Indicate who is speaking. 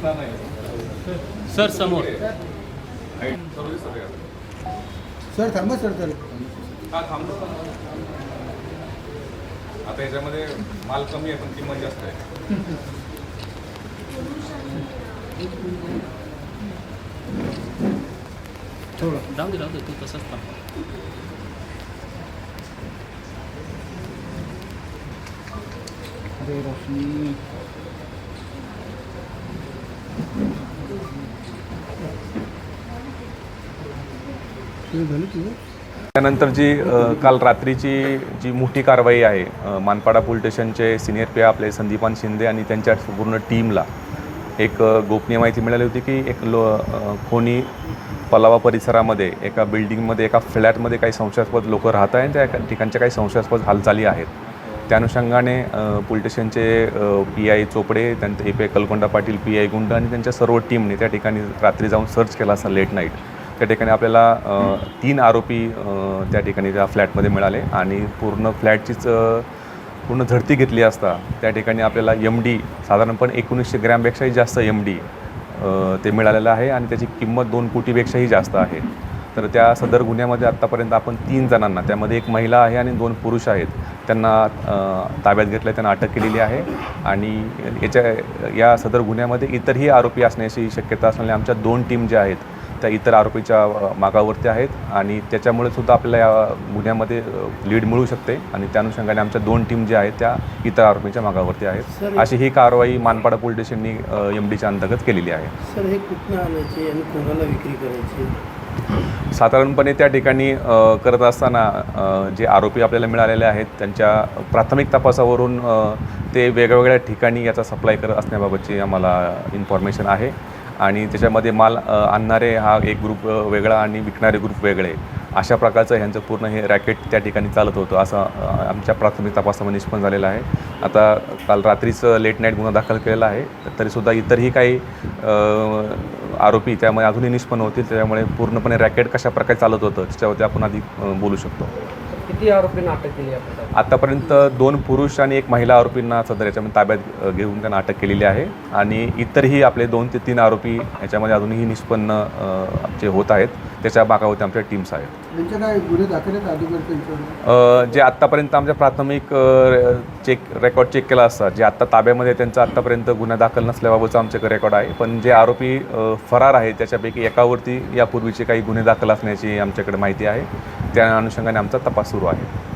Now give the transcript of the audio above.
Speaker 1: Sir समोर
Speaker 2: sir थांबा sir तर
Speaker 3: हा थांबलो. आता याच्यामध्ये माल कमी आहे पण किंमत जास्त आहे.
Speaker 2: थोडं
Speaker 1: जाऊ दे तू तसंच थांब.
Speaker 2: अरे रोशनी झाली तुझं.
Speaker 3: त्यानंतर काल रात्रीची जी मोठी कारवाई आहे मानपाडा पोलीस स्टेशनचे सिनियर पी आपले संदीपान शिंदे आणि त्यांच्या पूर्ण टीमला एक गोपनीय माहिती मिळाली होती की एक कोणी पलावा परिसरामध्ये एका बिल्डिंगमध्ये एका फ्लॅटमध्ये काही संशयास्पद लोक राहत आहेत. त्या ठिकाणच्या काही संशयास्पद हालचाली आहेत. त्या अनुषंगाने पोलीस स्टेशनचे PI चोपडे, त्यांचे AP कलकोंडा पाटील, PI गुंड आणि त्यांच्या सर्व टीमने त्या ठिकाणी रात्री जाऊन सर्च केला असा लेट नाईट. त्या ठिकाणी आपल्याला 3 आरोपी त्या ठिकाणी त्या फ्लॅटमध्ये मिळाले आणि पूर्ण फ्लॅटचीच पूर्ण झडती घेतली असता त्या ठिकाणी आपल्याला MD साधारणपणे 1900 ग्रॅमपेक्षाही जास्त MD ते मिळालेलं आहे आणि त्याची किंमत 2 कोटीपेक्षाही जास्त आहे. तर त्या सदर गुन्ह्यामध्ये आत्तापर्यंत आपण 3 जणांना, त्यामध्ये एक महिला आहे आणि 2 पुरुष आहेत, त्यांना ताब्यात घेतलं, त्यांना अटक केलेली आहे. आणि या सदर गुन्ह्यामध्ये इतरही आरोपी असण्याची शक्यता असल्याने आमच्या 2 टीम ज्या आहेत त्या इतर आरोपीच्या मागावरती आहेत आणि त्याच्यामुळे सुद्धा आपल्याला या गुन्ह्यामध्ये लीड मिळू शकते आणि त्या अनुषंगाने आमच्या 2 टीम ज्या आहेत त्या इतर आरोपीच्या मागावरती आहेत. अशी ही कारवाई मानपाडा पोलीस स्टेशननी MDच्या अंतर्गत केलेली आहे.
Speaker 2: सर हे कुठनं आणायचे आणि कोणाला विक्री करायची?
Speaker 3: साधारणपणे त्या ठिकाणी करत असताना जे आरोपी आपल्याला मिळालेले आहेत त्यांच्या प्राथमिक तपासावरून ते वेगवेगळ्या ठिकाणी याचा सप्लाय करत असण्याबाबतची आम्हाला इन्फॉर्मेशन आहे. आणि त्याच्यामध्ये माल आणणारे हा एक ग्रुप वेगळा आणि विकणारे ग्रुप वेगळे, अशा प्रकारचं ह्यांचं पूर्ण हे रॅकेट त्या ठिकाणी चालत होतं असं आमच्या प्राथमिक तपासामध्ये निष्पन्न झालेलं आहे. आता काल रात्रीच लेट नाईट गुन्हा दाखल केलेला आहे, तरीसुद्धा इतरही काही आरोपी त्यामुळे अजूनही निष्पन्न होतील. त्याच्यामुळे पूर्णपणे रॅकेट कशा प्रकारे चालत होतं त्याच्यावरती आपण अधिक बोलू शकतो.
Speaker 4: किती आरोपींना अटक केली आहे?
Speaker 3: आतापर्यंत 2 पुरुष आणि 1 महिला आरोपींना सदर याच्यामध्ये ताब्यात घेऊन त्यांना अटक केलेली आहे आणि इतरही आपले 2 ते 3 आरोपी याच्यामध्ये अजूनही निष्पन्न जे होत आहेत त्याच्या मागावरती आमच्या टीम्स आहेत.
Speaker 2: त्यांच्या काय गुन्हे दाखल आहेत अगोदर?
Speaker 3: जे आत्तापर्यंत आमच्या प्राथमिक रेकॉर्ड चेक केला असता, जे आत्ता ताब्यामध्ये त्यांचा आत्तापर्यंत गुन्हा दाखल नसल्याबाबतचं आमच्याकडे रेकॉर्ड आहे. पण जे आरोपी फरार आहेत त्याच्यापैकी एकावरती यापूर्वीचे काही गुन्हे दाखल असण्याची आमच्याकडे माहिती आहे. त्या अनुषंगाने आमचा तपास सुरू आहे.